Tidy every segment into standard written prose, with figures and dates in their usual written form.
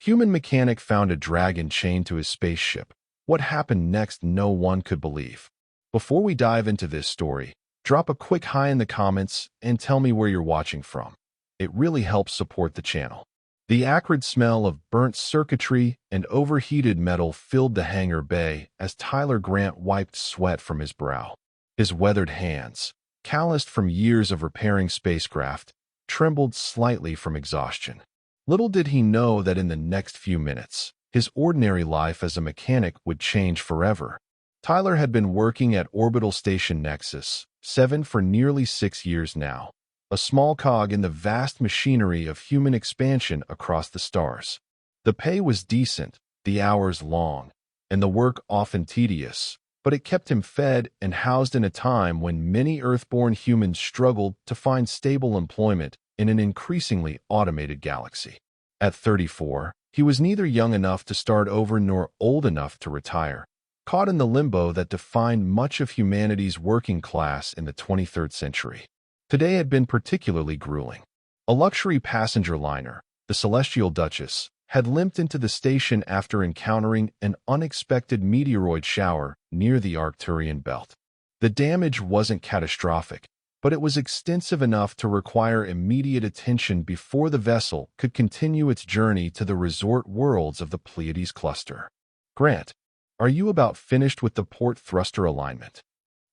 Human mechanic found a dragon chained to his spaceship. What happened next no one could believe. Before we dive into this story, drop a quick hi in the comments and tell me where you're watching from. It really helps support the channel. The acrid smell of burnt circuitry and overheated metal filled the hangar bay as Tyler Grant wiped sweat from his brow. His weathered hands, calloused from years of repairing spacecraft, trembled slightly from exhaustion. Little did he know that in the next few minutes, his ordinary life as a mechanic would change forever. Tyler had been working at Orbital Station Nexus 7 for nearly 6 years now, a small cog in the vast machinery of human expansion across the stars. The pay was decent, the hours long, and the work often tedious, but it kept him fed and housed in a time when many Earthborn humans struggled to find stable employment in an increasingly automated galaxy. At 34, he was neither young enough to start over nor old enough to retire, caught in the limbo that defined much of humanity's working class in the 23rd century. Today had been particularly grueling. A luxury passenger liner, the Celestial Duchess, had limped into the station after encountering an unexpected meteoroid shower near the Arcturian belt. The damage wasn't catastrophic, but it was extensive enough to require immediate attention before the vessel could continue its journey to the resort worlds of the Pleiades cluster. "Grant, are you about finished with the port thruster alignment?"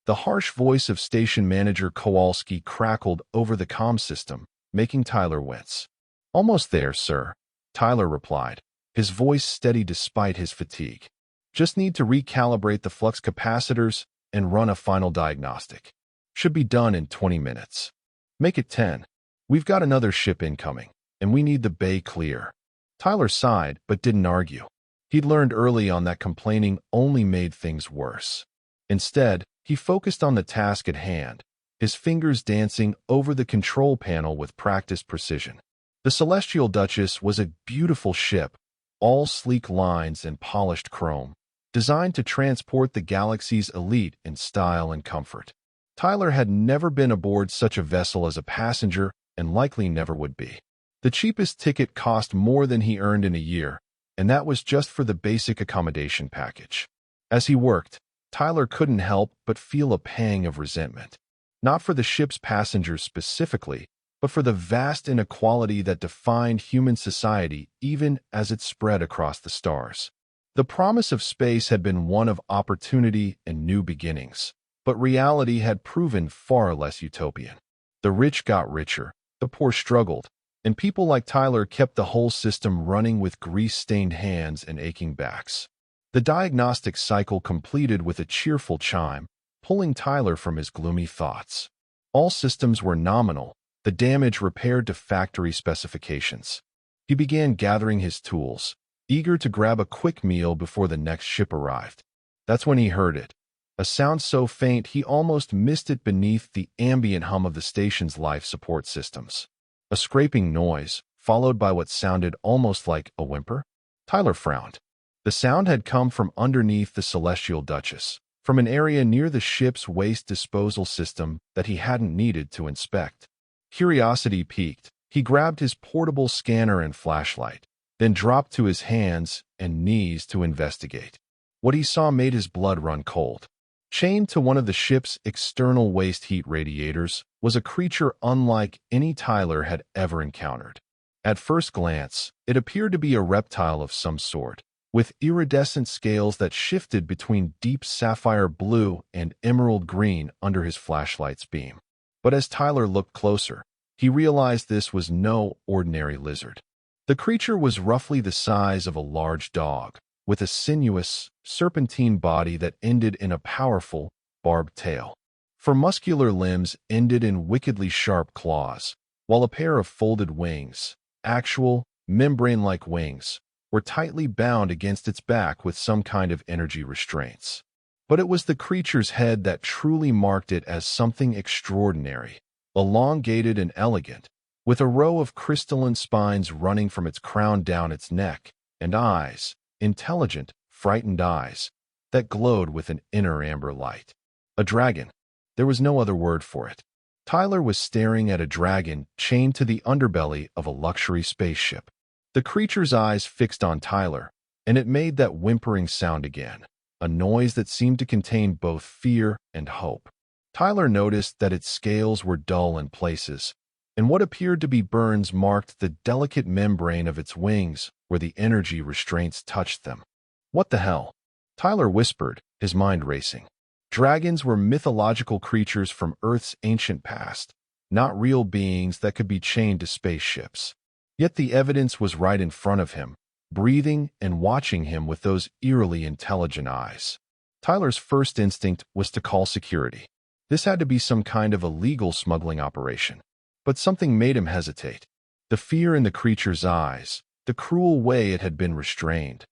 The harsh voice of station manager Kowalski crackled over the comm system, making Tyler wince. "Almost there, sir," Tyler replied, his voice steady despite his fatigue. "Just need to recalibrate the flux capacitors and run a final diagnostic. Should be done in 20 minutes. Make it 10. We've got another ship incoming, and we need the bay clear." Tyler sighed, but didn't argue. He'd learned early on that complaining only made things worse. Instead, he focused on the task at hand, his fingers dancing over the control panel with practiced precision. The Celestial Duchess was a beautiful ship, all sleek lines and polished chrome, designed to transport the galaxy's elite in style and comfort. Tyler had never been aboard such a vessel as a passenger and likely never would be. The cheapest ticket cost more than he earned in a year, and that was just for the basic accommodation package. As he worked, Tyler couldn't help but feel a pang of resentment, not for the ship's passengers specifically, but for the vast inequality that defined human society even as it spread across the stars. The promise of space had been one of opportunity and new beginnings, but reality had proven far less utopian. The rich got richer, the poor struggled, and people like Tyler kept the whole system running with grease-stained hands and aching backs. The diagnostic cycle completed with a cheerful chime, pulling Tyler from his gloomy thoughts. All systems were nominal, the damage repaired to factory specifications. He began gathering his tools, eager to grab a quick meal before the next ship arrived. That's when he heard it. A sound so faint he almost missed it beneath the ambient hum of the station's life support systems. A scraping noise, followed by what sounded almost like a whimper. Tyler frowned. The sound had come from underneath the Celestial Duchess, from an area near the ship's waste disposal system that he hadn't needed to inspect. Curiosity piqued. He grabbed his portable scanner and flashlight, then dropped to his hands and knees to investigate. What he saw made his blood run cold. Chained to one of the ship's external waste heat radiators was a creature unlike any Tyler had ever encountered. At first glance, it appeared to be a reptile of some sort, with iridescent scales that shifted between deep sapphire blue and emerald green under his flashlight's beam. But as Tyler looked closer, he realized this was no ordinary lizard. The creature was roughly the size of a large dog, with a sinuous, serpentine body that ended in a powerful, barbed tail. For muscular limbs ended in wickedly sharp claws, while a pair of folded wings, actual, membrane-like wings, were tightly bound against its back with some kind of energy restraints. But it was the creature's head that truly marked it as something extraordinary, elongated and elegant, with a row of crystalline spines running from its crown down its neck, and eyes, intelligent, frightened eyes, that glowed with an inner amber light. A dragon. There was no other word for it. Tyler was staring at a dragon chained to the underbelly of a luxury spaceship. The creature's eyes fixed on Tyler, and it made that whimpering sound again, a noise that seemed to contain both fear and hope. Tyler noticed that its scales were dull in places, and what appeared to be burns marked the delicate membrane of its wings where the energy restraints touched them. "What the hell?" Tyler whispered, his mind racing. Dragons were mythological creatures from Earth's ancient past, not real beings that could be chained to spaceships. Yet the evidence was right in front of him, breathing and watching him with those eerily intelligent eyes. Tyler's first instinct was to call security. This had to be some kind of illegal smuggling operation. But something made him hesitate. The fear in the creature's eyes, the cruel way it had been restrained.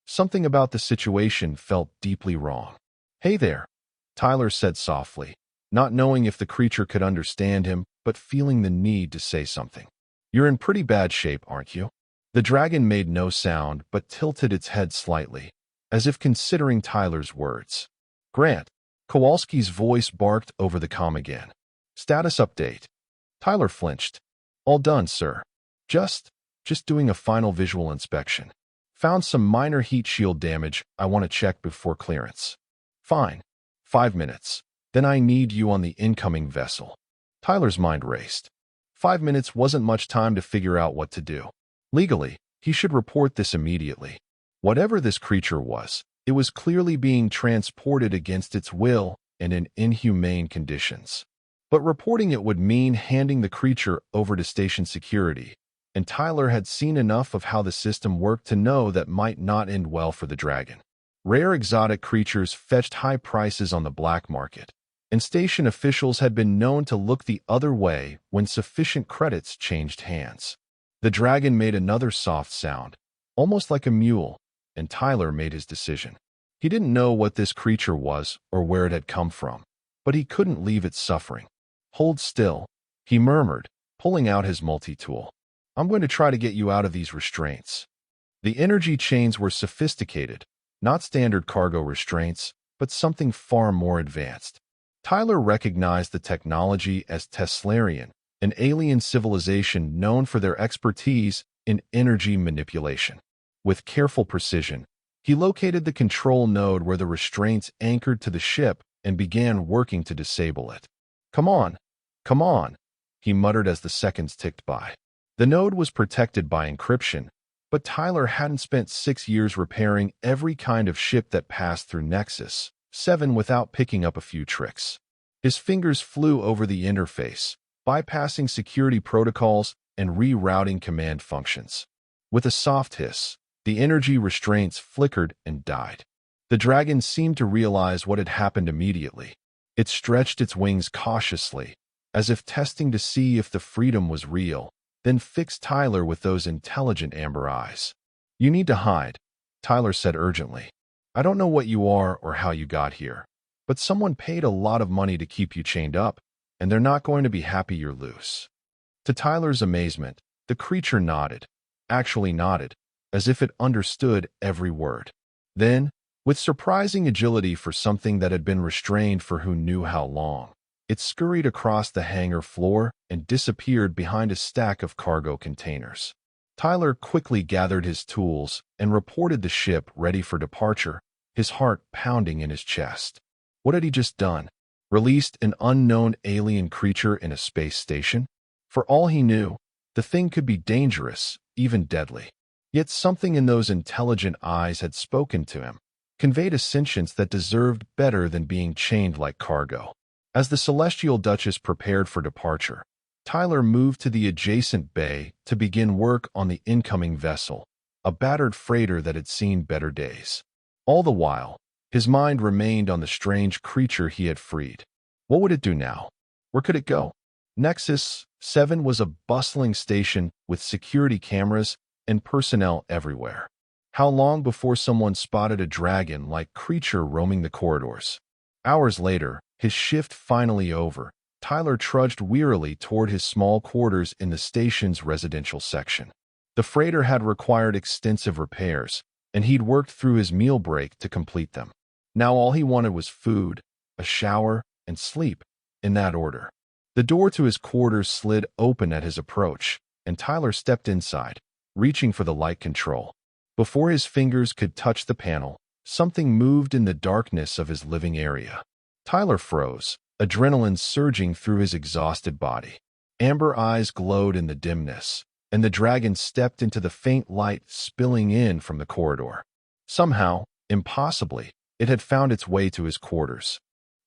Something about the situation felt deeply wrong. "Hey there," Tyler said softly, not knowing if the creature could understand him, but feeling the need to say something. "You're in pretty bad shape, aren't you?" The dragon made no sound, but tilted its head slightly, as if considering Tyler's words. "Grant," Kowalski's voice barked over the comm again. "Status update." Tyler flinched. "All done, sir. Just doing a final visual inspection. Found some minor heat shield damage I want to check before clearance." "Fine. 5 minutes. Then I need you on the incoming vessel." Tyler's mind raced. 5 minutes wasn't much time to figure out what to do. Legally, he should report this immediately. Whatever this creature was, it was clearly being transported against its will and in inhumane conditions. But reporting it would mean handing the creature over to station security, and Tyler had seen enough of how the system worked to know that might not end well for the dragon. Rare exotic creatures fetched high prices on the black market, and station officials had been known to look the other way when sufficient credits changed hands. The dragon made another soft sound, almost like a mule, and Tyler made his decision. He didn't know what this creature was or where it had come from, but he couldn't leave it suffering. "Hold still," he murmured, pulling out his multi-tool. "I'm going to try to get you out of these restraints." The energy chains were sophisticated, not standard cargo restraints, but something far more advanced. Tyler recognized the technology as Teslarian, an alien civilization known for their expertise in energy manipulation. With careful precision, he located the control node where the restraints anchored to the ship and began working to disable it. Come on, he muttered as the seconds ticked by. The node was protected by encryption, but Tyler hadn't spent 6 years repairing every kind of ship that passed through Nexus 7 without picking up a few tricks. His fingers flew over the interface, bypassing security protocols and rerouting command functions. With a soft hiss, the energy restraints flickered and died. The dragon seemed to realize what had happened immediately. It stretched its wings cautiously, as if testing to see if the freedom was real, then fixed Tyler with those intelligent amber eyes. "You need to hide," Tyler said urgently. "I don't know what you are or how you got here, but someone paid a lot of money to keep you chained up, and they're not going to be happy you're loose." To Tyler's amazement, the creature nodded, actually nodded, as if it understood every word. Then, with surprising agility for something that had been restrained for who knew how long, it scurried across the hangar floor and disappeared behind a stack of cargo containers. Tyler quickly gathered his tools and reported the ship ready for departure, his heart pounding in his chest. What had he just done? Released an unknown alien creature in a space station? For all he knew, the thing could be dangerous, even deadly. Yet something in those intelligent eyes had spoken to him, conveyed a sentience that deserved better than being chained like cargo. As the Celestial Duchess prepared for departure, Tyler moved to the adjacent bay to begin work on the incoming vessel, a battered freighter that had seen better days. All the while, his mind remained on the strange creature he had freed. What would it do now? Where could it go? Nexus 7 was a bustling station with security cameras and personnel everywhere. How long before someone spotted a dragon-like creature roaming the corridors? Hours later, his shift finally over, Tyler trudged wearily toward his small quarters in the station's residential section. The freighter had required extensive repairs, and he'd worked through his meal break to complete them. Now all he wanted was food, a shower, and sleep, in that order. The door to his quarters slid open at his approach, and Tyler stepped inside, reaching for the light control. Before his fingers could touch the panel, something moved in the darkness of his living area. Tyler froze, adrenaline surging through his exhausted body. Amber eyes glowed in the dimness, and the dragon stepped into the faint light spilling in from the corridor. Somehow, impossibly, it had found its way to his quarters.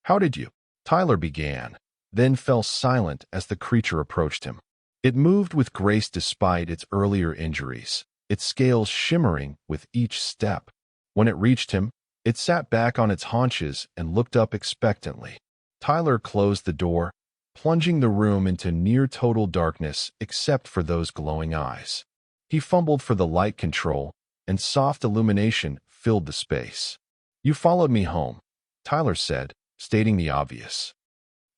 "How did you?" Tyler began, then fell silent as the creature approached him. It moved with grace despite its earlier injuries, its scales shimmering with each step. When it reached him, it sat back on its haunches and looked up expectantly. Tyler closed the door, plunging the room into near-total darkness except for those glowing eyes. He fumbled for the light control, and soft illumination filled the space. "You followed me home," Tyler said, stating the obvious.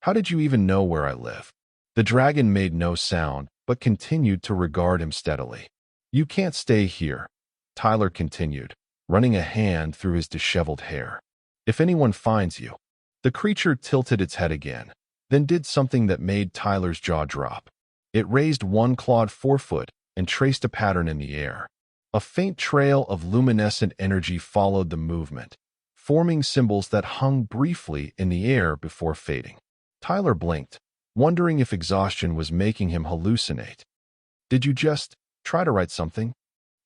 "How did you even know where I live?" The dragon made no sound, but continued to regard him steadily. "You can't stay here," Tyler continued, running a hand through his disheveled hair. "If anyone finds you." The creature tilted its head again, then did something that made Tyler's jaw drop. It raised one clawed forefoot and traced a pattern in the air. A faint trail of luminescent energy followed the movement, forming symbols that hung briefly in the air before fading. Tyler blinked, wondering if exhaustion was making him hallucinate. "Did you just try to write something?"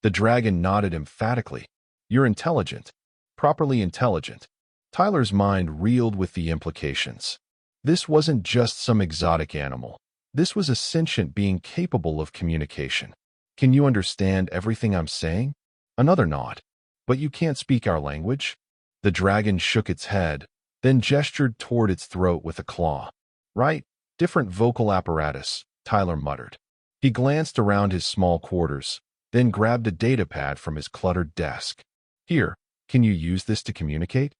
The dragon nodded emphatically. "You're intelligent. Properly intelligent." Tyler's mind reeled with the implications. This wasn't just some exotic animal. This was a sentient being capable of communication. "Can you understand everything I'm saying?" Another nod. "But you can't speak our language?" The dragon shook its head, then gestured toward its throat with a claw. "Right, different vocal apparatus," Tyler muttered. He glanced around his small quarters, then grabbed a datapad from his cluttered desk. "Here, can you use this to communicate?"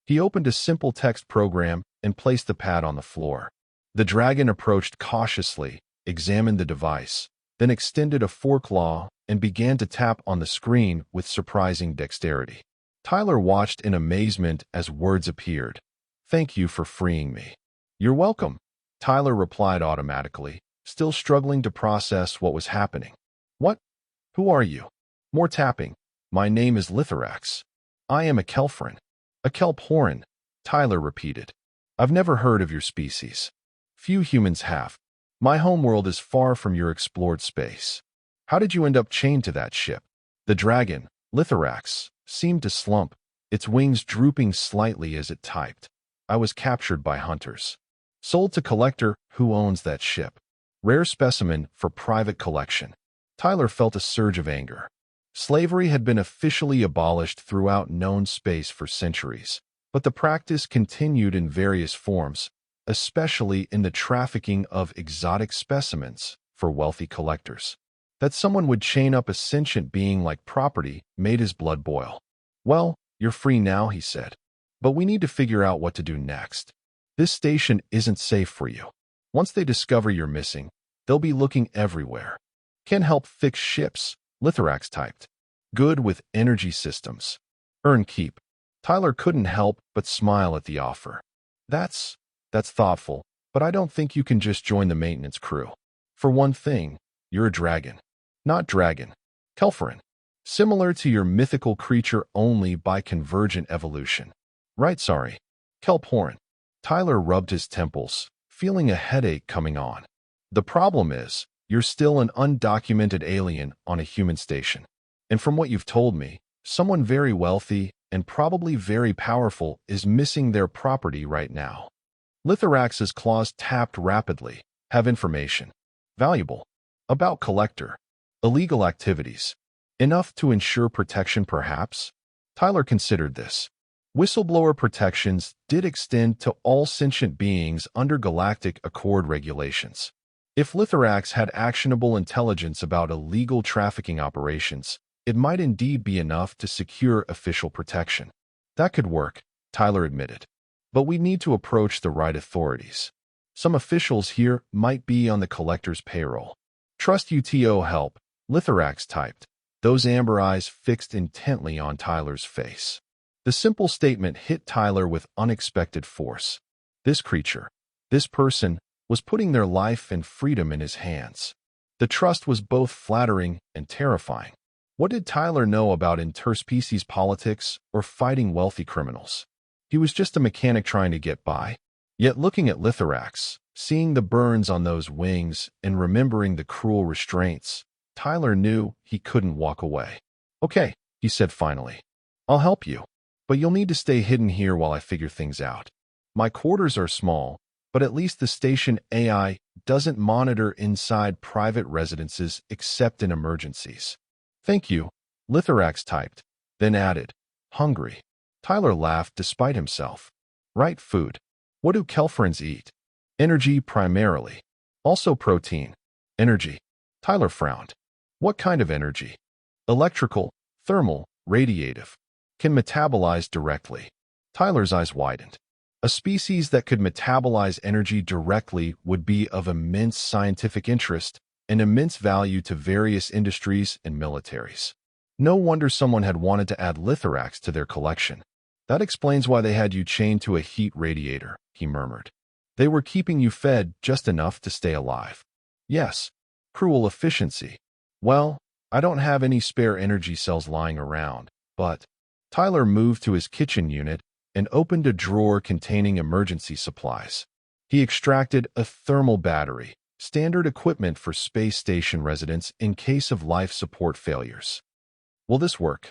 He opened a simple text program and placed the pad on the floor. The dragon approached cautiously, examined the device, then extended a foreclaw and began to tap on the screen with surprising dexterity. Tyler watched in amazement as words appeared. "Thank you for freeing me." "You're welcome," Tyler replied automatically, still struggling to process what was happening. "What? Who are you?" More tapping. "My name is Lithorax. I am a Kelphoran." "A Kelphoran," Tyler repeated. "I've never heard of your species. Few humans have. My homeworld is far from your explored space. How did you end up chained to that ship?" The dragon, Lithorax, seemed to slump, its wings drooping slightly as it typed. "I was captured by hunters. Sold to collector who owns that ship. Rare specimen for private collection." Tyler felt a surge of anger. Slavery had been officially abolished throughout known space for centuries, but the practice continued in various forms, especially in the trafficking of exotic specimens for wealthy collectors. That someone would chain up a sentient being like property made his blood boil. "Well, you're free now," he said. "But we need to figure out what to do next. This station isn't safe for you. Once they discover you're missing, they'll be looking everywhere." "Can help fix ships," Lithorax typed. "Good with energy systems. Earn keep." Tyler couldn't help but smile at the offer. That's thoughtful, but I don't think you can just join the maintenance crew. For one thing, you're a dragon." "Not dragon. Kelphoran. Similar to your mythical creature only by convergent evolution." "Right, sorry. Kelphoran." Tyler rubbed his temples, feeling a headache coming on. "The problem is, you're still an undocumented alien on a human station. And from what you've told me, someone very wealthy and probably very powerful is missing their property right now." Lithorax's claws tapped rapidly. "Have information. Valuable. About collector. Illegal activities. Enough to ensure protection perhaps?" Tyler considered this. Whistleblower protections did extend to all sentient beings under Galactic Accord regulations. If Lithorax had actionable intelligence about illegal trafficking operations, it might indeed be enough to secure official protection. "That could work," Tyler admitted. "But we need to approach the right authorities. Some officials here might be on the collector's payroll." "Trust UTO help," Lithorax typed, those amber eyes fixed intently on Tyler's face. The simple statement hit Tyler with unexpected force. This creature, this person, was putting their life and freedom in his hands. The trust was both flattering and terrifying. What did Tyler know about interspecies politics or fighting wealthy criminals? He was just a mechanic trying to get by. Yet looking at Lithorax, seeing the burns on those wings and remembering the cruel restraints, Tyler knew he couldn't walk away. "Okay," he said finally. "I'll help you, but you'll need to stay hidden here while I figure things out. My quarters are small, but at least the station AI doesn't monitor inside private residences except in emergencies." "Thank you," Lithorax typed, then added, "Hungry." Tyler laughed despite himself. "Right food. What do Kelphorans eat?" "Energy primarily. Also protein." "Energy." Tyler frowned. "What kind of energy?" "Electrical, thermal, radiative. Can metabolize directly." Tyler's eyes widened. A species that could metabolize energy directly would be of immense scientific interest and immense value to various industries and militaries. No wonder someone had wanted to add Lithorax to their collection. "That explains why they had you chained to a heat radiator," he murmured. "They were keeping you fed just enough to stay alive." "Yes. Cruel efficiency. Well, I don't have any spare energy cells lying around, but—" Tyler moved to his kitchen unit and opened a drawer containing emergency supplies. He extracted a thermal battery, standard equipment for space station residents in case of life support failures. "Will this work?"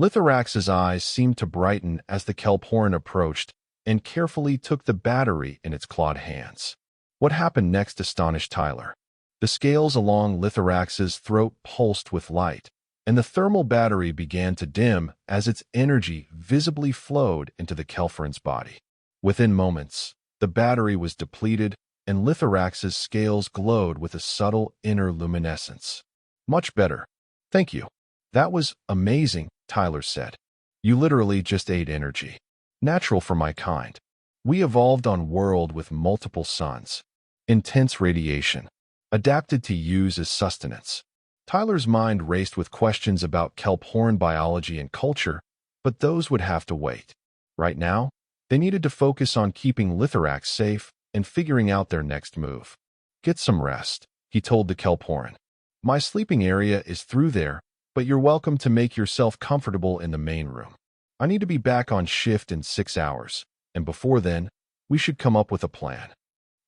Lithorax's eyes seemed to brighten as the Kelphorn approached and carefully took the battery in its clawed hands. What happened next astonished Tyler. The scales along Lithorax's throat pulsed with light, and the thermal battery began to dim as its energy visibly flowed into the Kelphorn's body. Within moments, the battery was depleted, and Lithorax's scales glowed with a subtle inner luminescence. "Much better. Thank you." "That was amazing," Tyler said. "You literally just ate energy. Natural for my kind. We evolved on world with multiple suns. Intense radiation. Adapted to use as sustenance." Tyler's mind raced with questions about Kelphorn biology and culture, but those would have to wait. Right now, they needed to focus on keeping Lithorax safe and figuring out their next move. "Get some rest," he told the Kelphorn. "My sleeping area is through there, but you're welcome to make yourself comfortable in the main room. I need to be back on shift in 6 hours, and before then, we should come up with a plan.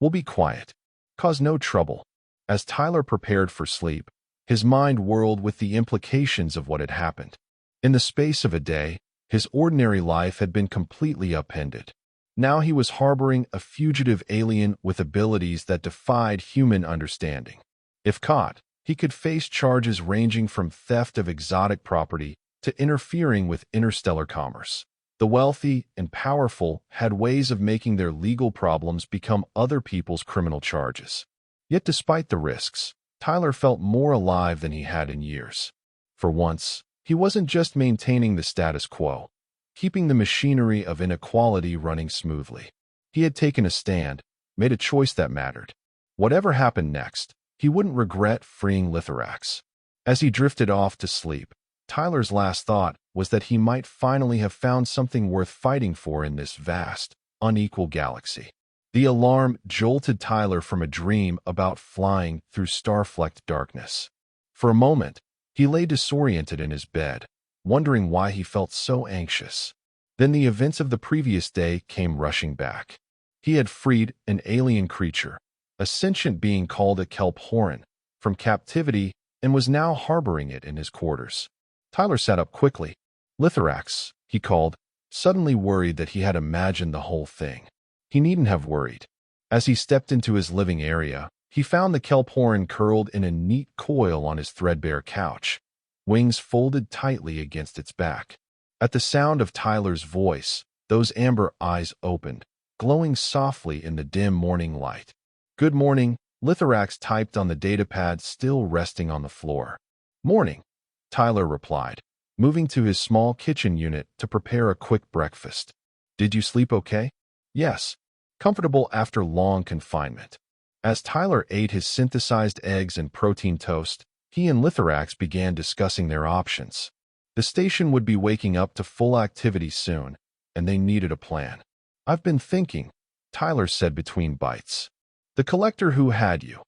We'll be quiet. Cause no trouble." As Tyler prepared for sleep, his mind whirled with the implications of what had happened. In the space of a day, his ordinary life had been completely upended. Now he was harboring a fugitive alien with abilities that defied human understanding. If caught, he could face charges ranging from theft of exotic property to interfering with interstellar commerce. The wealthy and powerful had ways of making their legal problems become other people's criminal charges. Yet despite the risks, Tyler felt more alive than he had in years. For once, he wasn't just maintaining the status quo, keeping the machinery of inequality running smoothly. He had taken a stand, made a choice that mattered. Whatever happened next, he wouldn't regret freeing Lithorax. As he drifted off to sleep, Tyler's last thought was that he might finally have found something worth fighting for in this vast, unequal galaxy. The alarm jolted Tyler from a dream about flying through star-flecked darkness. For a moment, he lay disoriented in his bed, wondering why he felt so anxious. Then the events of the previous day came rushing back. He had freed an alien creature, a sentient being called a Kelphorn, from captivity and was now harboring it in his quarters. Tyler sat up quickly. "Lithorax," he called, suddenly worried that he had imagined the whole thing. He needn't have worried. As he stepped into his living area, he found the Kelphorn curled in a neat coil on his threadbare couch, wings folded tightly against its back. At the sound of Tyler's voice, those amber eyes opened, glowing softly in the dim morning light. "Good morning," Lithorax typed on the datapad still resting on the floor. "Morning," Tyler replied, moving to his small kitchen unit to prepare a quick breakfast. "Did you sleep okay?" "Yes. Comfortable after long confinement." As Tyler ate his synthesized eggs and protein toast, he and Lithorax began discussing their options. The station would be waking up to full activity soon, and they needed a plan. "I've been thinking," Tyler said between bites. "The collector who had you.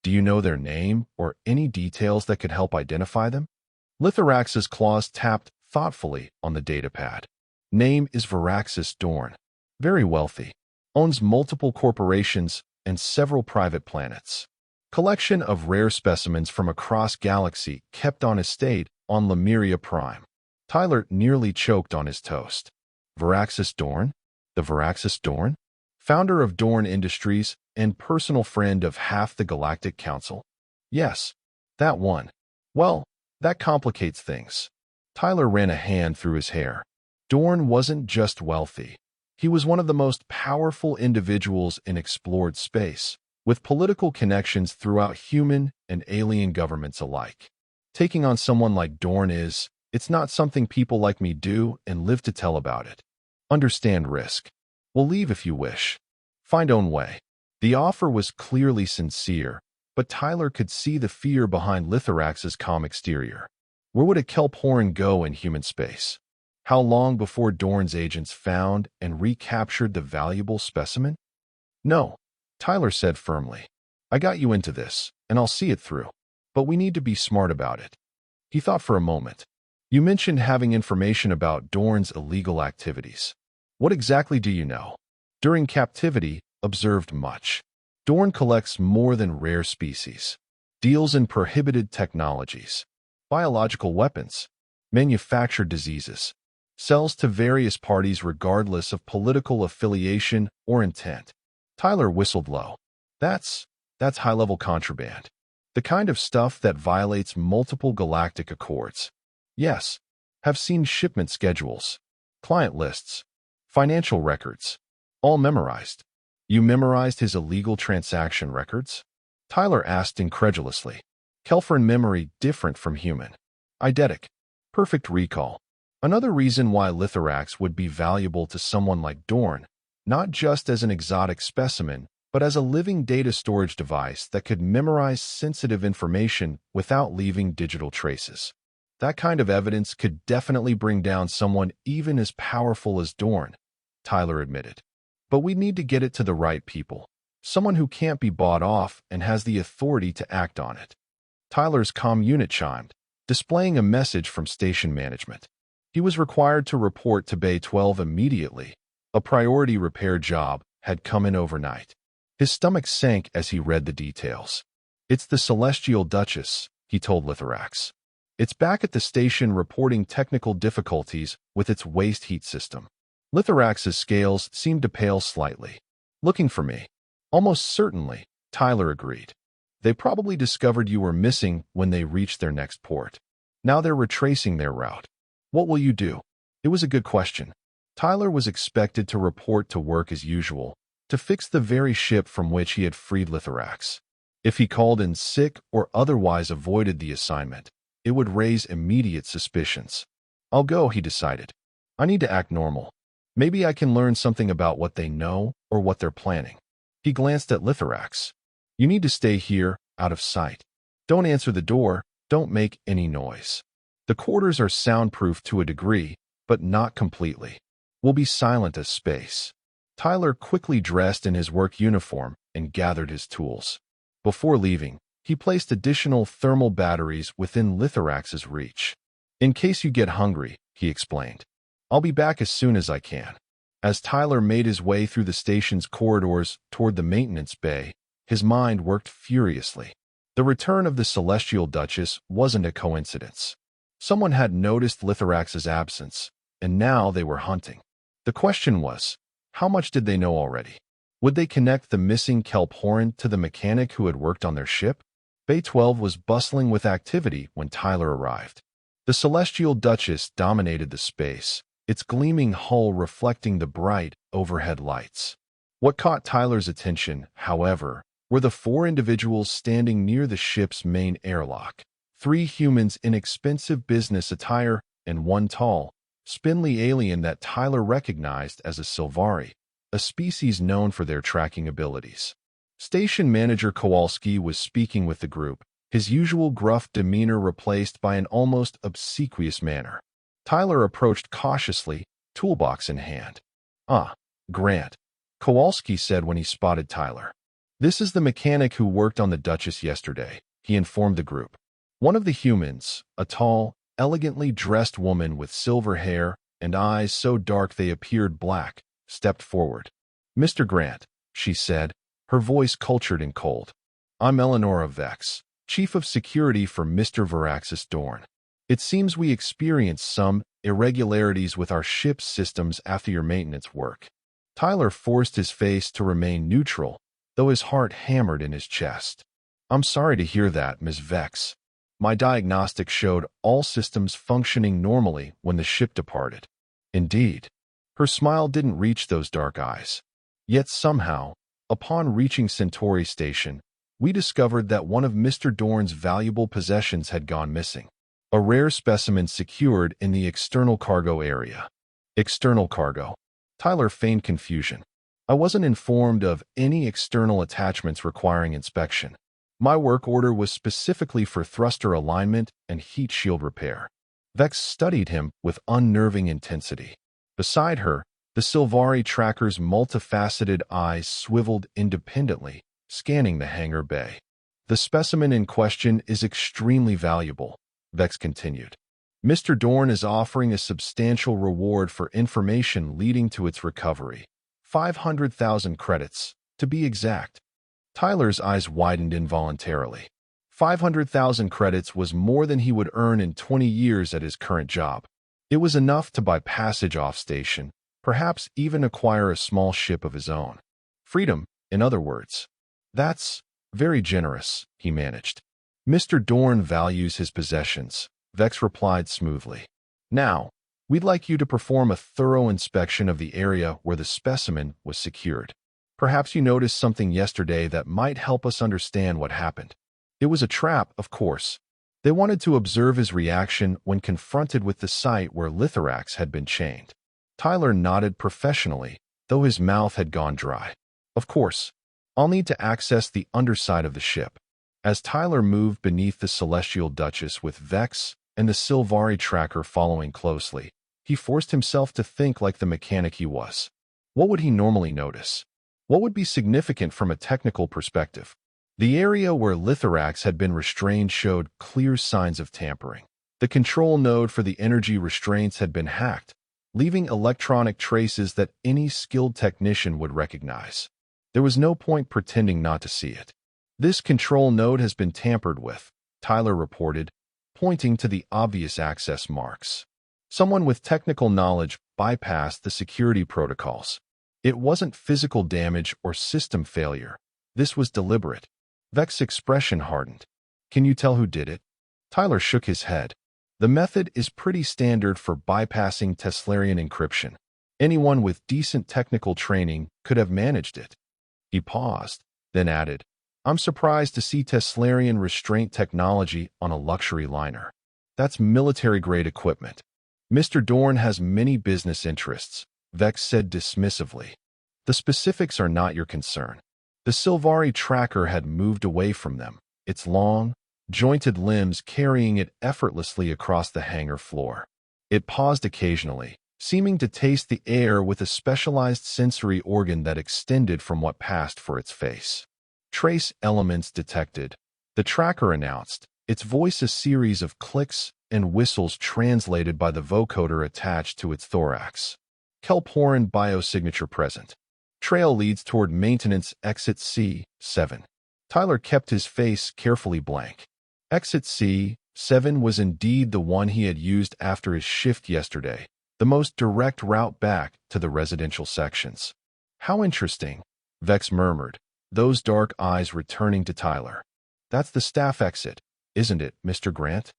Do you know their name or any details that could help identify them? Lithorax's claws tapped thoughtfully on the datapad. Name is Varaxis Dorn. Very wealthy. Owns multiple corporations and several private planets. Collection of rare specimens from across galaxy kept on estate on Lemuria Prime. Tyler nearly choked on his toast. Varaxis Dorn? The Varaxis Dorn? Founder of Dorn Industries and personal friend of half the Galactic Council? Yes, that one. Well, that complicates things. Tyler ran a hand through his hair. Dorn wasn't just wealthy. He was one of the most powerful individuals in explored space, with political connections throughout human and alien governments alike. Taking on someone like Dorn it's not something people like me do and live to tell about it. Understand risk. We'll leave if you wish. Find own way. The offer was clearly sincere, but Tyler could see the fear behind Lithorax's calm exterior. Where would a kelp horn go in human space? How long before Dorn's agents found and recaptured the valuable specimen? No, Tyler said firmly. I got you into this, and I'll see it through. But we need to be smart about it. He thought for a moment. You mentioned having information about Dorn's illegal activities. What exactly do you know? During captivity, observed much. Dorn collects more than rare species. Deals in prohibited technologies. Biological weapons. Manufactured diseases. Sells to various parties regardless of political affiliation or intent. Tyler whistled low. That's high-level contraband. The kind of stuff that violates multiple galactic accords. Yes, have seen shipment schedules, client lists, financial records, all memorized. You memorized his illegal transaction records? Tyler asked incredulously. Kelfrin memory different from human. Eidetic. Perfect recall. Another reason why Lithorax would be valuable to someone like Dorn, not just as an exotic specimen, but as a living data storage device that could memorize sensitive information without leaving digital traces. That kind of evidence could definitely bring down someone even as powerful as Dorn, Tyler admitted. But we need to get it to the right people, someone who can't be bought off and has the authority to act on it. Tyler's comm unit chimed, displaying a message from station management. He was required to report to Bay 12 immediately. A priority repair job had come in overnight. His stomach sank as he read the details. It's the Celestial Duchess, he told Lithorax. It's back at the station reporting technical difficulties with its waste heat system. Lithorax's scales seemed to pale slightly. Looking for me. Almost certainly, Tyler agreed. They probably discovered you were missing when they reached their next port. Now they're retracing their route. What will you do? It was a good question. Tyler was expected to report to work as usual, to fix the very ship from which he had freed Lithorax. If he called in sick or otherwise avoided the assignment, it would raise immediate suspicions. I'll go, he decided. I need to act normal. Maybe I can learn something about what they know or what they're planning. He glanced at Lithorax. You need to stay here, out of sight. Don't answer the door, don't make any noise. The quarters are soundproof to a degree, but not completely. We'll be silent as space. Tyler quickly dressed in his work uniform and gathered his tools. Before leaving, he placed additional thermal batteries within Lithorax's reach. In case you get hungry, he explained. I'll be back as soon as I can. As Tyler made his way through the station's corridors toward the maintenance bay, his mind worked furiously. The return of the Celestial Duchess wasn't a coincidence. Someone had noticed Lithorax's absence, and now they were hunting. The question was, how much did they know already? Would they connect the missing kelp horn to the mechanic who had worked on their ship? Bay 12 was bustling with activity when Tyler arrived. The Celestial Duchess dominated the space, its gleaming hull reflecting the bright overhead lights. What caught Tyler's attention, however, were the four individuals standing near the ship's main airlock. 3 humans in expensive business attire and 1 tall, spindly alien that Tyler recognized as a Silvari, a species known for their tracking abilities. Station Manager Kowalski was speaking with the group, his usual gruff demeanor replaced by an almost obsequious manner. Tyler approached cautiously, toolbox in hand. Grant, Kowalski said when he spotted Tyler. "This is the mechanic who worked on the Duchess yesterday," he informed the group. One of the humans, a tall, elegantly dressed woman with silver hair and eyes so dark they appeared black, stepped forward. "Mr. Grant," she said, her voice cultured and cold. "I'm Eleanora Vex, Chief of Security for Mr. Varaxis Dorn. It seems we experienced some irregularities with our ship's systems after your maintenance work." Tyler forced his face to remain neutral, though his heart hammered in his chest. "I'm sorry to hear that, Ms. Vex. My diagnostics showed all systems functioning normally when the ship departed." Indeed. Her smile didn't reach those dark eyes. Yet somehow, upon reaching Centauri Station, we discovered that one of Mr. Dorn's valuable possessions had gone missing. A rare specimen secured in the external cargo area. External cargo. Tyler feigned confusion. "I wasn't informed of any external attachments requiring inspection. My work order was specifically for thruster alignment and heat shield repair." Vex studied him with unnerving intensity. Beside her, the Sylvari tracker's multifaceted eyes swiveled independently, scanning the hangar bay. "The specimen in question is extremely valuable," Vex continued. "Mr. Dorn is offering a substantial reward for information leading to its recovery. 500,000 credits, to be exact." Tyler's eyes widened involuntarily. 500,000 credits was more than he would earn in 20 years at his current job. It was enough to buy passage off-station, perhaps even acquire a small ship of his own. Freedom, in other words. "That's very generous," he managed. "Mr. Dorn values his possessions," Vex replied smoothly. "Now, we'd like you to perform a thorough inspection of the area where the specimen was secured. Perhaps you noticed something yesterday that might help us understand what happened." It was a trap, of course. They wanted to observe his reaction when confronted with the site where Lithorax had been chained. Tyler nodded professionally, though his mouth had gone dry. "Of course. I'll need to access the underside of the ship." As Tyler moved beneath the Celestial Duchess with Vex and the Sylvari tracker following closely, he forced himself to think like the mechanic he was. What would he normally notice? What would be significant from a technical perspective? The area where Lithorax had been restrained showed clear signs of tampering. The control node for the energy restraints had been hacked, leaving electronic traces that any skilled technician would recognize. There was no point pretending not to see it. "This control node has been tampered with," Tyler reported, pointing to the obvious access marks. Someone with technical knowledge bypassed the security protocols. It wasn't physical damage or system failure. This was deliberate. Vex's expression hardened. "Can you tell who did it?" Tyler shook his head. "The method is pretty standard for bypassing Teslarian encryption. Anyone with decent technical training could have managed it." He paused, then added, "I'm surprised to see Teslarian restraint technology on a luxury liner. That's military-grade equipment." "Mr. Dorn has many business interests," Vex said dismissively. "The specifics are not your concern." The Sylvari tracker had moved away from them, its long, jointed limbs carrying it effortlessly across the hangar floor. It paused occasionally, seeming to taste the air with a specialized sensory organ that extended from what passed for its face. "Trace elements detected," the tracker announced, its voice a series of clicks and whistles translated by the vocoder attached to its thorax. "Kelporan biosignature present. Trail leads toward maintenance exit C7. Tyler kept his face carefully blank. Exit C7 was indeed the one he had used after his shift yesterday, the most direct route back to the residential sections. "How interesting," Vex murmured, those dark eyes returning to Tyler. "That's the staff exit, isn't it, Mr. Grant?"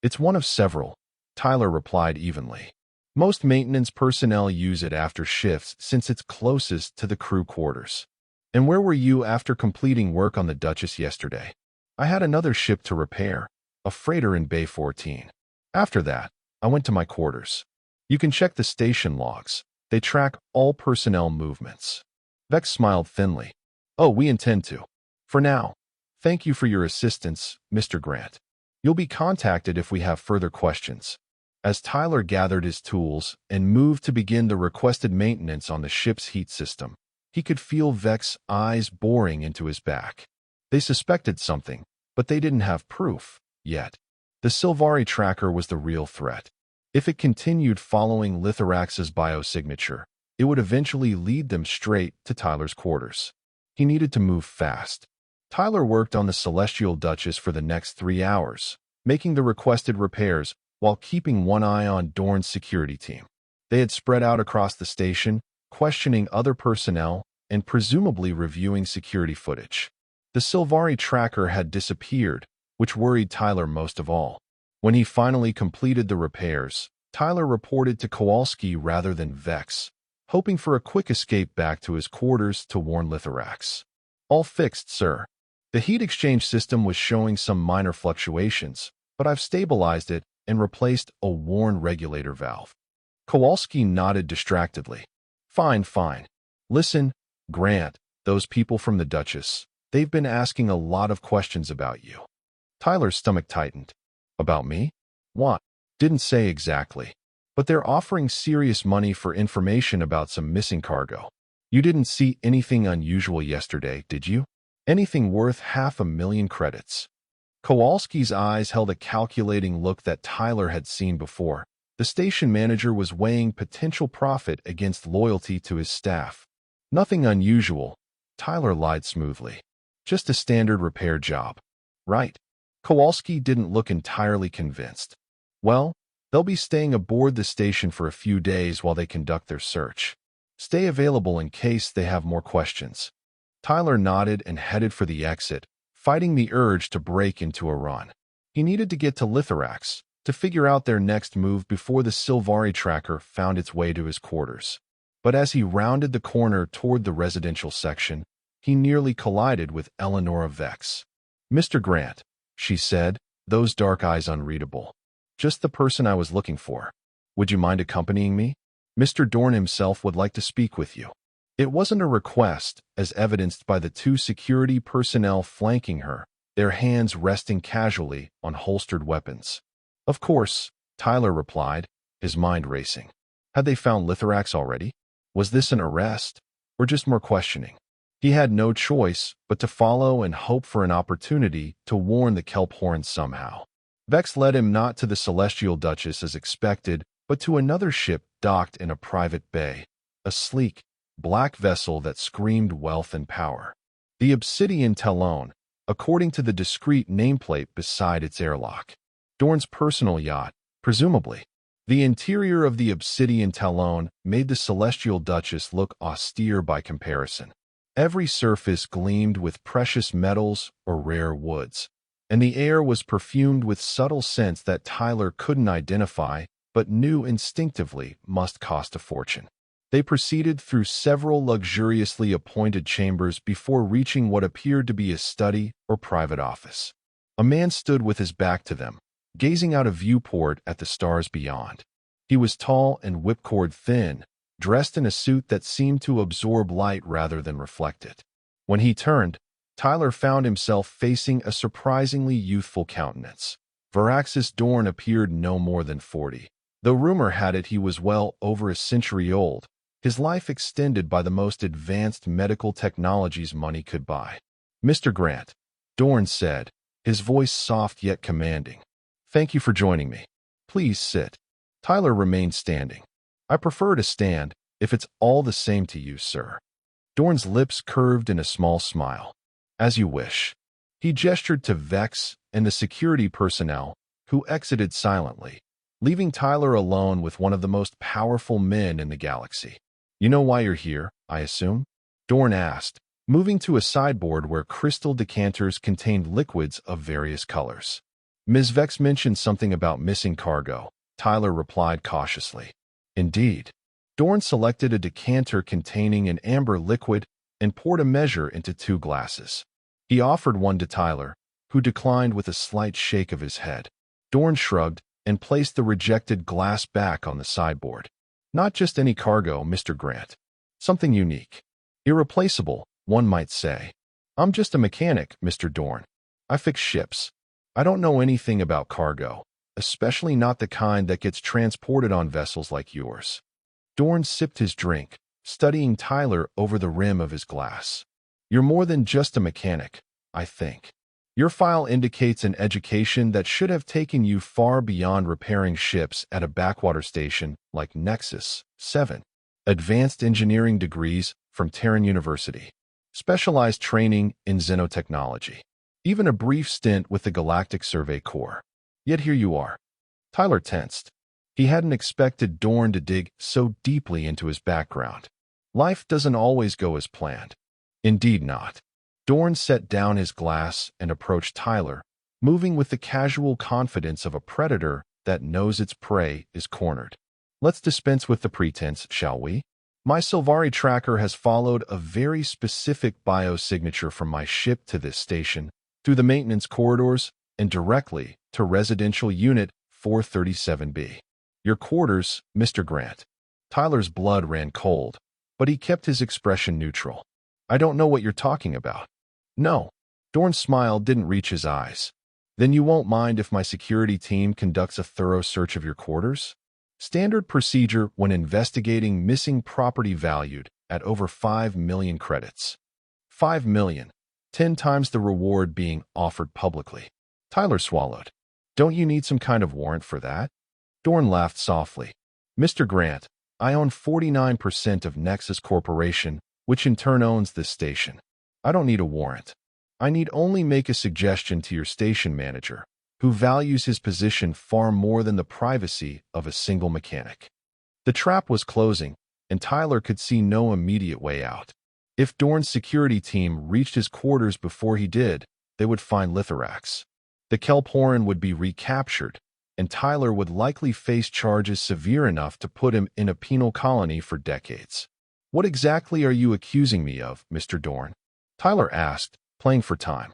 "It's one of several," Tyler replied evenly. "Most maintenance personnel use it after shifts since it's closest to the crew quarters." "And where were you after completing work on the Duchess yesterday?" "I had another ship to repair, a freighter in Bay 14. After that, I went to my quarters. You can check the station logs. They track all personnel movements." Vex smiled thinly. "Oh, we intend to. For now, thank you for your assistance, Mr. Grant. You'll be contacted if we have further questions." As Tyler gathered his tools and moved to begin the requested maintenance on the ship's heat system, He could feel Vex's eyes boring into his back. They suspected something, but they didn't have proof yet. The Sylvari tracker was the real threat. If it continued following Lithorax's biosignature, it would eventually lead them straight to Tyler's quarters. He needed to move fast. Tyler worked on the Celestial Duchess for the next 3 hours, making the requested repairs while keeping one eye on Dorn's security team. They had spread out across the station, questioning other personnel and presumably reviewing security footage. The Sylvari tracker had disappeared, which worried Tyler most of all. When he finally completed the repairs, Tyler reported to Kowalski rather than Vex, hoping for a quick escape back to his quarters to warn Lithorax. "All fixed, sir. The heat exchange system was showing some minor fluctuations, but I've stabilized it and replaced a worn regulator valve." Kowalski nodded distractedly. Fine. Listen, Grant, those people from the Duchess, they've been asking a lot of questions about you." Tyler's stomach tightened. "About me? What?" "Didn't say exactly. But they're offering serious money for information about some missing cargo. You didn't see anything unusual yesterday, did you? Anything worth 500,000 credits?" Kowalski's eyes held a calculating look that Tyler had seen before. The station manager was weighing potential profit against loyalty to his staff. "Nothing unusual," Tyler lied smoothly. "Just a standard repair job." "Right." Kowalski didn't look entirely convinced. "Well, they'll be staying aboard the station for a few days while they conduct their search. Stay available in case they have more questions." Tyler nodded and headed for the exit, fighting the urge to break into a run. He needed to get to Lithorax to figure out their next move before the Sylvari tracker found its way to his quarters. But as he rounded the corner toward the residential section, he nearly collided with Eleonora Vex. "Mr. Grant," she said, those dark eyes unreadable. "Just the person I was looking for. Would you mind accompanying me? Mr. Dorn himself would like to speak with you." It wasn't a request, as evidenced by the 2 security personnel flanking her, their hands resting casually on holstered weapons. "Of course," Tyler replied, his mind racing. Had they found Lithorax already? Was this an arrest, or just more questioning? He had no choice but to follow and hope for an opportunity to warn the Kelphorns somehow. Vex led him not to the Celestial Duchess as expected, but to another ship docked in a private bay, a sleek, black vessel that screamed wealth and power. The Obsidian Talon, according to the discreet nameplate beside its airlock. Dorn's personal yacht, presumably. The interior of the Obsidian Talon made the Celestial Duchess look austere by comparison. Every surface gleamed with precious metals or rare woods, and the air was perfumed with subtle scents that Tyler couldn't identify but knew instinctively must cost a fortune. They proceeded through several luxuriously appointed chambers before reaching what appeared to be a study or private office. A man stood with his back to them, gazing out a viewport at the stars beyond. He was tall and whipcord thin, dressed in a suit that seemed to absorb light rather than reflect it. When he turned, Tyler found himself facing a surprisingly youthful countenance. Varaxis Dorn appeared no more than 40. Though rumor had it he was well over a century old, his life extended by the most advanced medical technologies money could buy. "Mr. Grant," Dorn said, his voice soft yet commanding. "Thank you for joining me. Please sit." Tyler remained standing. "I prefer to stand, if it's all the same to you, sir." Dorn's lips curved in a small smile. "As you wish." He gestured to Vex and the security personnel, who exited silently, leaving Tyler alone with one of the most powerful men in the galaxy. "You know why you're here, I assume?" Dorn asked, moving to a sideboard where crystal decanters contained liquids of various colors. "Ms. Vex mentioned something about missing cargo," Tyler replied cautiously. "Indeed." Dorn selected a decanter containing an amber liquid and poured a measure into 2 glasses. He offered one to Tyler, who declined with a slight shake of his head. Dorn shrugged and placed the rejected glass back on the sideboard. "Not just any cargo, Mr. Grant. Something unique. Irreplaceable, one might say. I'm just a mechanic, Mr. Dorn. I fix ships. I don't know anything about cargo, especially not the kind that gets transported on vessels like yours." Dorn sipped his drink, studying Tyler over the rim of his glass. You're more than just a mechanic, I think. Your file indicates an education that should have taken you far beyond repairing ships at a backwater station like Nexus 7. Advanced engineering degrees from Terran University. Specialized training in xenotechnology. Even a brief stint with the Galactic Survey Corps. Yet here you are. Tyler tensed. He hadn't expected Dorn to dig so deeply into his background. Life doesn't always go as planned. Indeed not. Dorn set down his glass and approached Tyler, moving with the casual confidence of a predator that knows its prey is cornered. Let's dispense with the pretense, shall we? My Sylvari tracker has followed a very specific biosignature from my ship to this station, through the maintenance corridors, and directly to Residential Unit 437B. Your quarters, Mr. Grant. Tyler's blood ran cold, but he kept his expression neutral. I don't know what you're talking about. No. Dorn's smile didn't reach his eyes. Then you won't mind if my security team conducts a thorough search of your quarters? Standard procedure when investigating missing property valued at over 5 million credits. 5 million, 10 times the reward being offered publicly. Tyler swallowed. Don't you need some kind of warrant for that? Dorn laughed softly. Mr. Grant, I own 49% of Nexus Corporation, which in turn owns this station. I don't need a warrant. I need only make a suggestion to your station manager, who values his position far more than the privacy of a single mechanic. The trap was closing, and Tyler could see no immediate way out. If Dorn's security team reached his quarters before he did, they would find Lithorax. The Kelporan would be recaptured, and Tyler would likely face charges severe enough to put him in a penal colony for decades. What exactly are you accusing me of, Mr. Dorn? Tyler asked, playing for time.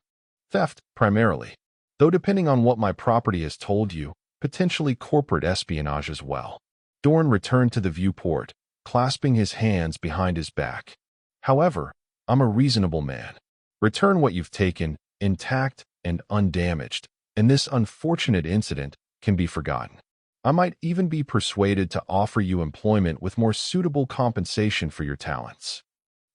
Theft, primarily. Though depending on what my property has told you, potentially corporate espionage as well. Dorn returned to the viewport, clasping his hands behind his back. However, I'm a reasonable man. Return what you've taken, intact and undamaged, and this unfortunate incident can be forgotten. I might even be persuaded to offer you employment with more suitable compensation for your talents.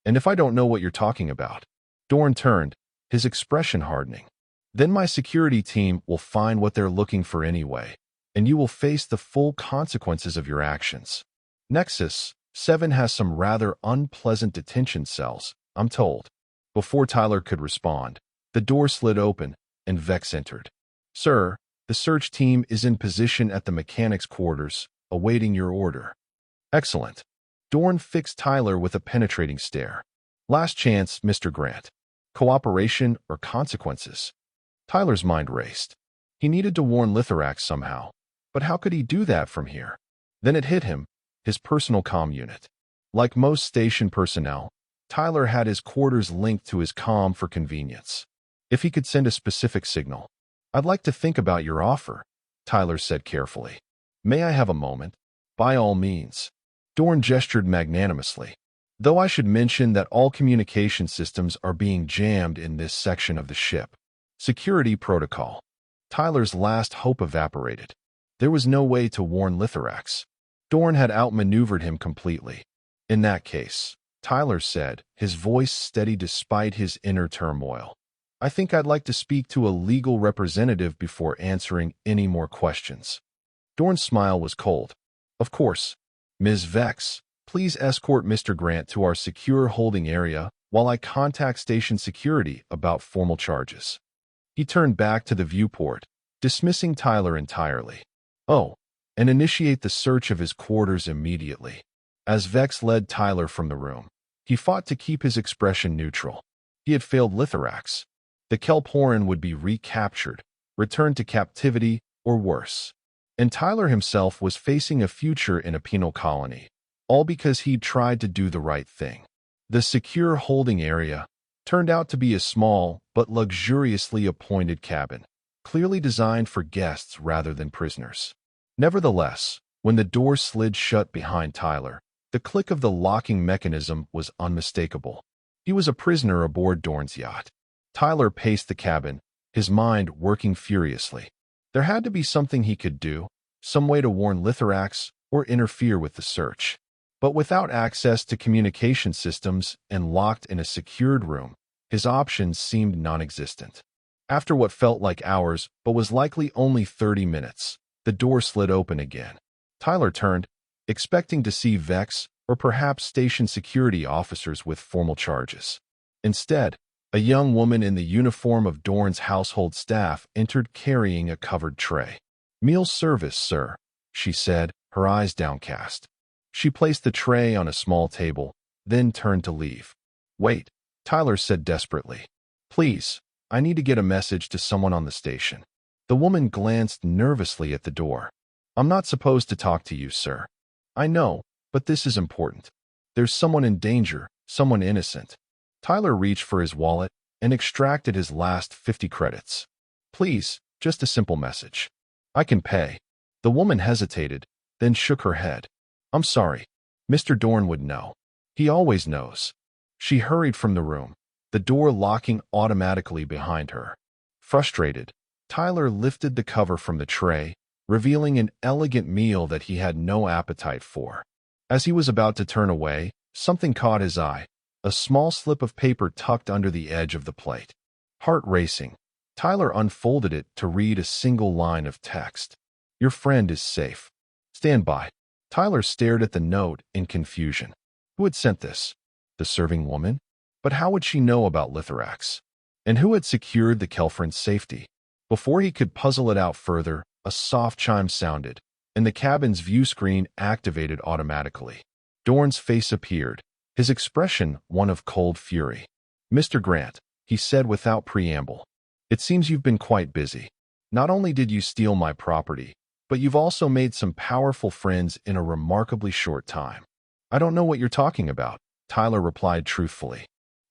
And if I don't know what you're talking about? Dorn turned, his expression hardening. Then my security team will find what they're looking for anyway, and you will face the full consequences of your actions. Nexus 7 has some rather unpleasant detention cells, I'm told. Before Tyler could respond, the door slid open, and Vex entered. Sir, the search team is in position at the mechanics' quarters, awaiting your order. Excellent. Dorn fixed Tyler with a penetrating stare. Last chance, Mr. Grant. Cooperation or consequences? Tyler's mind raced. He needed to warn Lithorax somehow, but how could he do that from here? Then it hit him, his personal comm unit. Like most station personnel, Tyler had his quarters linked to his comm for convenience. If he could send a specific signal. I'd like to think about your offer, Tyler said carefully. May I have a moment? By all means. Dorn gestured magnanimously. Though I should mention that all communication systems are being jammed in this section of the ship. Security protocol. Tyler's last hope evaporated. There was no way to warn Lithorax. Dorn had outmaneuvered him completely. In that case, Tyler said, his voice steady despite his inner turmoil. I think I'd like to speak to a legal representative before answering any more questions. Dorn's smile was cold. Of course. Ms. Vex, please escort Mr. Grant to our secure holding area while I contact station security about formal charges. He turned back to the viewport, dismissing Tyler entirely. Oh, and initiate the search of his quarters immediately. As Vex led Tyler from the room, he fought to keep his expression neutral. He had failed Lithorax. The Kelporan would be recaptured, returned to captivity, or worse. And Tyler himself was facing a future in a penal colony, all because he'd tried to do the right thing. The secure holding area turned out to be a small but luxuriously appointed cabin, clearly designed for guests rather than prisoners. Nevertheless, when the door slid shut behind Tyler, the click of the locking mechanism was unmistakable. He was a prisoner aboard Dorn's yacht. Tyler paced the cabin, his mind working furiously. There had to be something he could do, some way to warn Lithorax or interfere with the search. But without access to communication systems and locked in a secured room, his options seemed non-existent. After what felt like hours, but was likely only 30 minutes, the door slid open again. Tyler turned, expecting to see Vex or perhaps station security officers with formal charges. Instead, a young woman in the uniform of Dorn's household staff entered carrying a covered tray. "Meal service, sir," she said, her eyes downcast. She placed the tray on a small table, then turned to leave. "Wait," Tyler said desperately. "Please, I need to get a message to someone on the station." The woman glanced nervously at the door. "I'm not supposed to talk to you, sir." "I know, but this is important. There's someone in danger, someone innocent." Tyler reached for his wallet and extracted his last 50 credits. "Please, just a simple message. I can pay." The woman hesitated, then shook her head. "I'm sorry. Mr. Dorn would know. He always knows." She hurried from the room, the door locking automatically behind her. Frustrated, Tyler lifted the cover from the tray, revealing an elegant meal that he had no appetite for. As he was about to turn away, something caught his eye, a small slip of paper tucked under the edge of the plate. Heart racing, Tyler unfolded it to read a single line of text. "Your friend is safe. Stand by." Tyler stared at the note in confusion. Who had sent this? The serving woman? But how would she know about Lithorax? And who had secured the Kelfrin's safety? Before he could puzzle it out further, a soft chime sounded, and the cabin's view screen activated automatically. Dorn's face appeared, his expression one of cold fury. "Mr. Grant," he said without preamble, "it seems you've been quite busy. Not only did you steal my property, but you've also made some powerful friends in a remarkably short time." "I don't know what you're talking about," Tyler replied truthfully.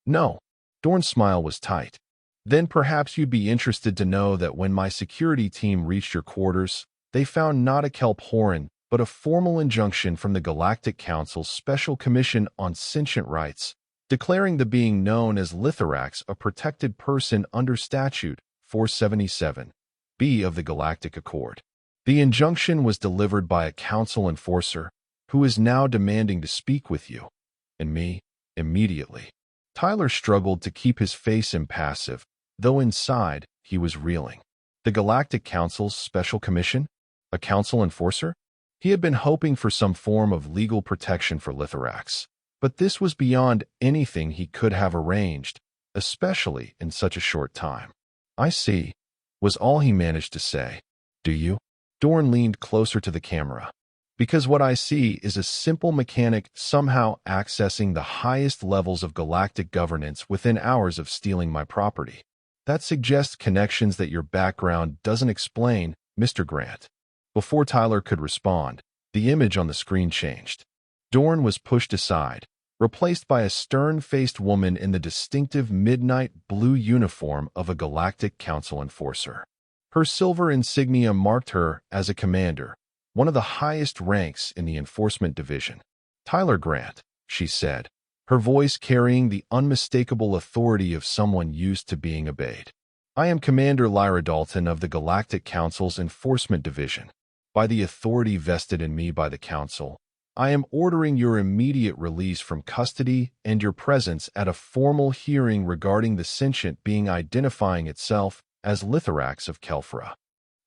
"No." Dorn's smile was tight. "Then perhaps you'd be interested to know that when my security team reached your quarters, they found not a kelp horan, but a formal injunction from the Galactic Council's Special Commission on Sentient Rights, declaring the being known as Lithorax a protected person under Statute 477(b) of the Galactic Accord. The injunction was delivered by a council enforcer, who is now demanding to speak with you, and me, immediately." Tyler struggled to keep his face impassive, though inside he was reeling. The Galactic Council's Special Commission? A council enforcer? He had been hoping for some form of legal protection for Lithorax, but this was beyond anything he could have arranged, especially in such a short time. "I see," was all he managed to say. "Do you?" Dorn leaned closer to the camera. "Because what I see is a simple mechanic somehow accessing the highest levels of galactic governance within hours of stealing my property. That suggests connections that your background doesn't explain, Mr. Grant." Before Tyler could respond, the image on the screen changed. Dorn was pushed aside, replaced by a stern-faced woman in the distinctive midnight blue uniform of a Galactic Council enforcer. Her silver insignia marked her as a commander, one of the highest ranks in the enforcement division. "Tyler Grant," she said, her voice carrying the unmistakable authority of someone used to being obeyed. "I am Commander Lyra Dalton of the Galactic Council's Enforcement Division. By the authority vested in me by the Council, I am ordering your immediate release from custody and your presence at a formal hearing regarding the sentient being identifying itself as Lithorax of Kelfra."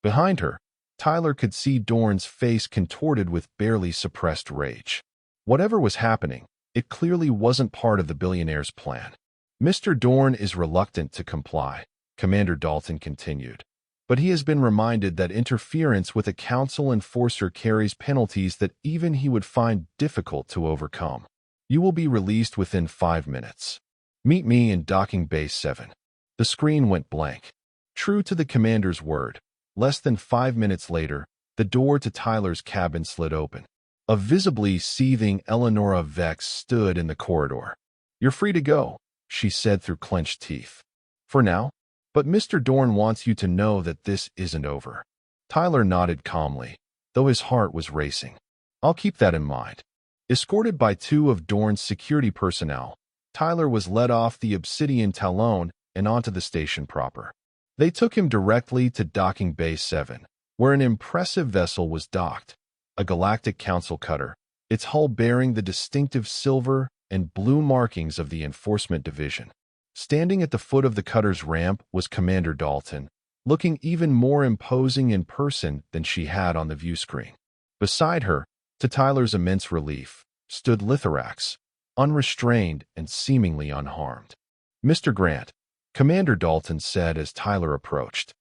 Behind her, Tyler could see Dorn's face contorted with barely suppressed rage. Whatever was happening, it clearly wasn't part of the billionaire's plan. "Mr. Dorn is reluctant to comply," Commander Dalton continued, "but he has been reminded that interference with a council enforcer carries penalties that even he would find difficult to overcome. You will be released within 5 minutes. Meet me in Docking Bay 7. The screen went blank. True to the commander's word, less than 5 minutes later, the door to Tyler's cabin slid open. A visibly seething Eleonora Vex stood in the corridor. "You're free to go," she said through clenched teeth. "For now? But Mr. Dorn wants you to know that this isn't over." Tyler nodded calmly, though his heart was racing. "I'll keep that in mind." Escorted by 2 of Dorn's security personnel, Tyler was led off the Obsidian Talon and onto the station proper. They took him directly to Docking Bay 7, where an impressive vessel was docked, a Galactic Council cutter, its hull bearing the distinctive silver and blue markings of the Enforcement Division. Standing at the foot of the cutter's ramp was Commander Dalton, looking even more imposing in person than she had on the view screen. Beside her, to Tyler's immense relief, stood Lithorax, unrestrained and seemingly unharmed. "Mr. Grant," Commander Dalton said as Tyler approached.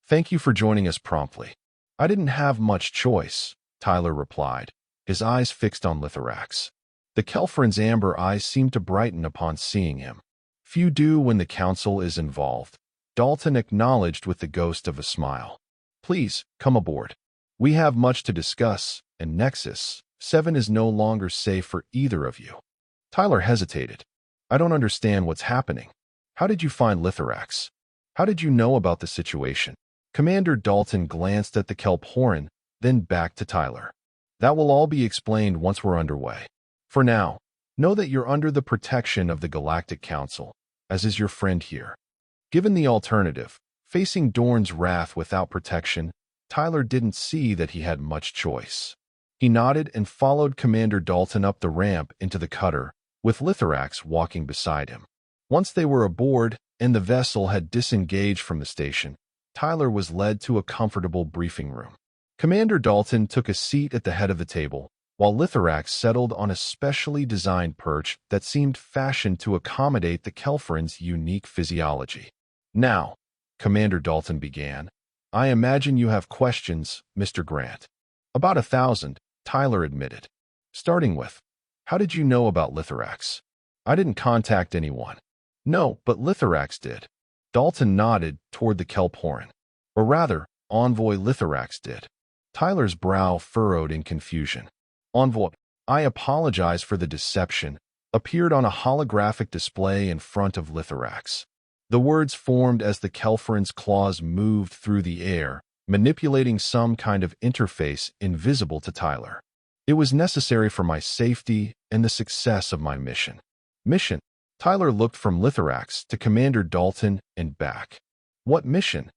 "Thank you for joining us promptly." "I didn't have much choice," Tyler replied, his eyes fixed on Lithorax. The Kelfrin's amber eyes seemed to brighten upon seeing him. "Few do when the Council is involved," Dalton acknowledged with the ghost of a smile. "Please, come aboard. We have much to discuss, and Nexus 7 is no longer safe for either of you." Tyler hesitated. "I don't understand what's happening. How did you find Lithorax? How did you know about the situation?" Commander Dalton glanced at the Kelp-Horan, then back to Tyler. "That will all be explained once we're underway. For now, know that you're under the protection of the Galactic Council, as is your friend here." Given the alternative, facing Dorn's wrath without protection, Tyler didn't see that he had much choice. He nodded and followed Commander Dalton up the ramp into the cutter, with Lithorax walking beside him. Once they were aboard and the vessel had disengaged from the station, Tyler was led to a comfortable briefing room. Commander Dalton took a seat at the head of the table, while Lithorax settled on a specially designed perch that seemed fashioned to accommodate the Kelfrin's unique physiology. "Now," Commander Dalton began, "I imagine you have questions, Mr. Grant." "About 1,000, Tyler admitted. "Starting with, how did you know about Lithorax?" "I didn't contact anyone." "No, but Lithorax did." Dalton nodded toward the Kelp-Horan. "Or rather, Envoy Lithorax did." Tyler's brow furrowed in confusion. "Envoy, I apologize for the deception," appeared on a holographic display in front of Lithorax. The words formed as the Kelfrin's claws moved through the air, manipulating some kind of interface invisible to Tyler. "It was necessary for my safety and the success of my mission." "Mission?" Tyler looked from Lithorax to Commander Dalton and back. "What mission?"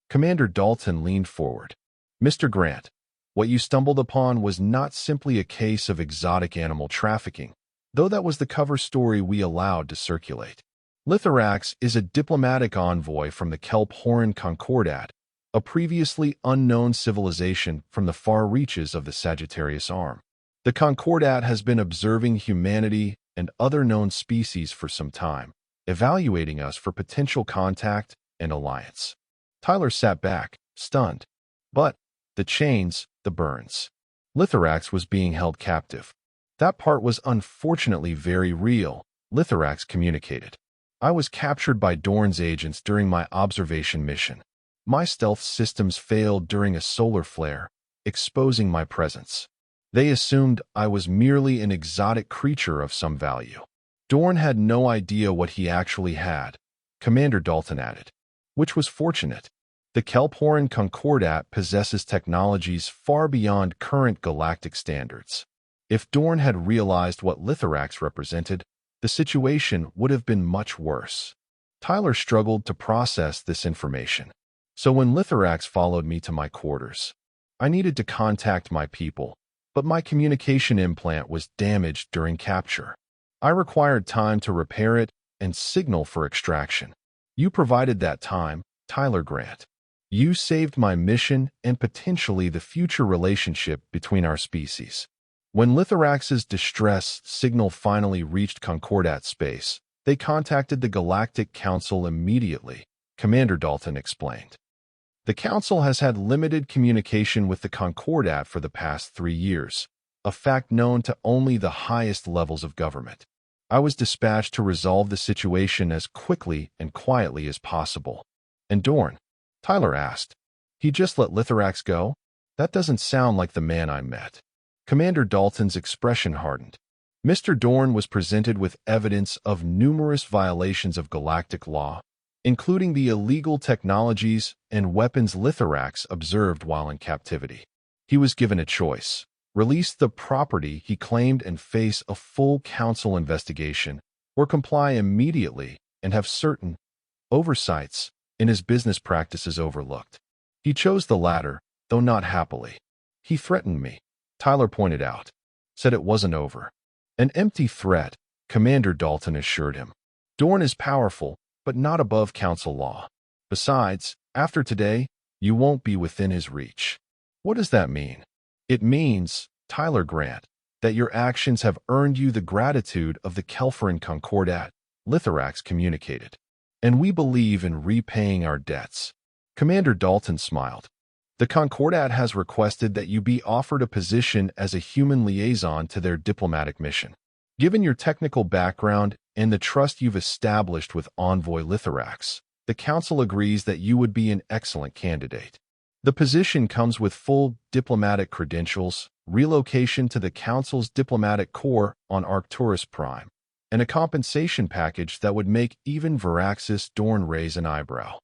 Commander Dalton leaned forward. "Mr. Grant, what you stumbled upon was not simply a case of exotic animal trafficking, though that was the cover story we allowed to circulate. Lithorax is a diplomatic envoy from the Kelp-Horan Concordat, a previously unknown civilization from the far reaches of the Sagittarius Arm. The Concordat has been observing humanity and other known species for some time, evaluating us for potential contact and alliance." Tyler sat back, stunned. "But the chains, the burns." Lithorax was being held captive. "That part was unfortunately very real," Lithorax communicated. "I was captured by Dorn's agents during my observation mission. My stealth systems failed during a solar flare, exposing my presence. They assumed I was merely an exotic creature of some value. Dorn had no idea what he actually had," Commander Dalton added. "Which was fortunate. The Kelp-Horan Concordat possesses technologies far beyond current galactic standards. If Dorn had realized what Lithorax represented, the situation would have been much worse." Tyler struggled to process this information. "So when Lithorax followed me to my quarters, I needed to contact my people, but my communication implant was damaged during capture. I required time to repair it and signal for extraction. You provided that time, Tyler Grant. You saved my mission and potentially the future relationship between our species." When Lithorax's distress signal finally reached Concordat space, they contacted the Galactic Council immediately, Commander Dalton explained. "The Council has had limited communication with the Concordat for the past 3 years, a fact known to only the highest levels of government. I was dispatched to resolve the situation as quickly and quietly as possible." "And Dorn?" Tyler asked. "He just let Lithorax go? That doesn't sound like the man I met." Commander Dalton's expression hardened. "Mr. Dorn was presented with evidence of numerous violations of galactic law, including the illegal technologies and weapons Lithorax observed while in captivity. He was given a choice: release the property he claimed and face a full council investigation, or comply immediately and have certain oversights in his business practices overlooked. He chose the latter, though not happily. He threatened me," Tyler pointed out. said it wasn't over. An empty threat, Commander Dalton assured him. Dorn is powerful, but not above council law. Besides, after today, you won't be within his reach. What does that mean? It means, Tyler Grant, that your actions have earned you the gratitude of the Kelferin Concordat, Lithorax communicated. And we believe in repaying our debts. Commander Dalton smiled. The Concordat has requested that you be offered a position as a human liaison to their diplomatic mission. Given your technical background and the trust you've established with Envoy Lithorax, the Council agrees that you would be an excellent candidate. The position comes with full diplomatic credentials, relocation to the Council's diplomatic corps on Arcturus Prime, and a compensation package that would make even Varaxis Dorn raise an eyebrow.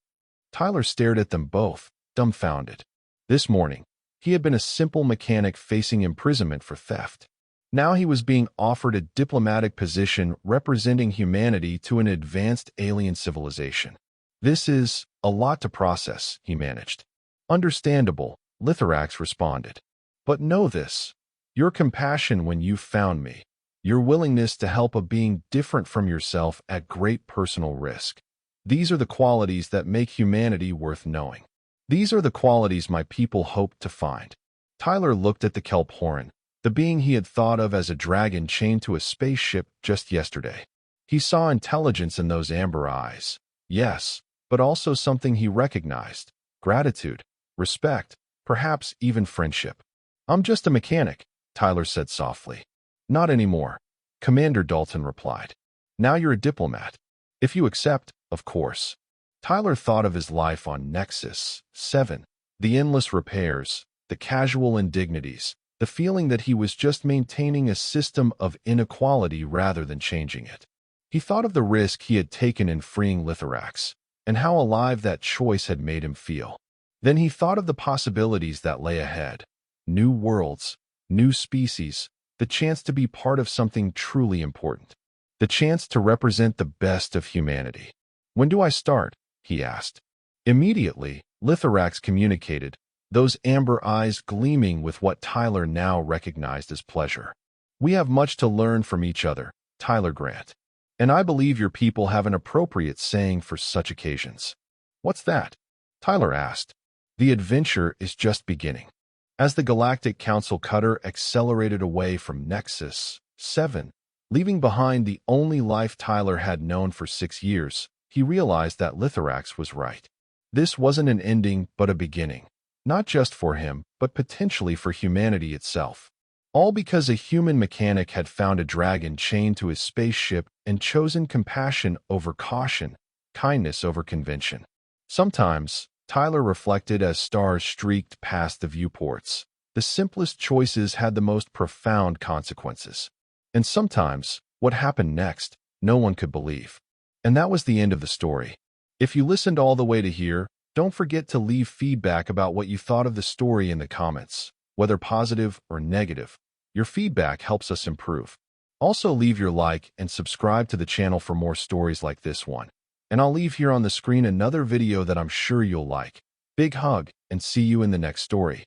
Tyler stared at them both, dumbfounded. This morning, he had been a simple mechanic facing imprisonment for theft. Now he was being offered a diplomatic position representing humanity to an advanced alien civilization. This is a lot to process, he managed. Understandable, Lithorax responded. But know this, your compassion when you found me, your willingness to help a being different from yourself at great personal risk. These are the qualities that make humanity worth knowing. These are the qualities my people hoped to find. Tyler looked at the Kelphoran, the being he had thought of as a dragon chained to a spaceship just yesterday. He saw intelligence in those amber eyes, yes, but also something he recognized, gratitude, respect, perhaps even friendship. I'm just a mechanic, Tyler said softly. Not anymore, Commander Dalton replied. Now you're a diplomat. If you accept, of course. Tyler thought of his life on Nexus 7, the endless repairs, the casual indignities, the feeling that he was just maintaining a system of inequality rather than changing it. He thought of the risk he had taken in freeing Lithorax, and how alive that choice had made him feel. Then he thought of the possibilities that lay ahead. New worlds, new species, the chance to be part of something truly important. The chance to represent the best of humanity. When do I start? He asked. Immediately, Lithorax communicated, those amber eyes gleaming with what Tyler now recognized as pleasure. We have much to learn from each other, Tyler Grant. And I believe your people have an appropriate saying for such occasions. What's that? Tyler asked. The adventure is just beginning. As the Galactic Council cutter accelerated away from Nexus 7, leaving behind the only life Tyler had known for 6 years, he realized that Lithorax was right. This wasn't an ending, but a beginning. Not just for him, but potentially for humanity itself. All because a human mechanic had found a dragon chained to his spaceship and chosen compassion over caution, kindness over convention. Sometimes, Tyler reflected as stars streaked past the viewports, the simplest choices had the most profound consequences. And sometimes, what happened next, no one could believe. And that was the end of the story. If you listened all the way to here, don't forget to leave feedback about what you thought of the story in the comments, whether positive or negative. Your feedback helps us improve. Also leave your like and subscribe to the channel for more stories like this one. And I'll leave here on the screen another video that I'm sure you'll like. Big hug, and see you in the next story.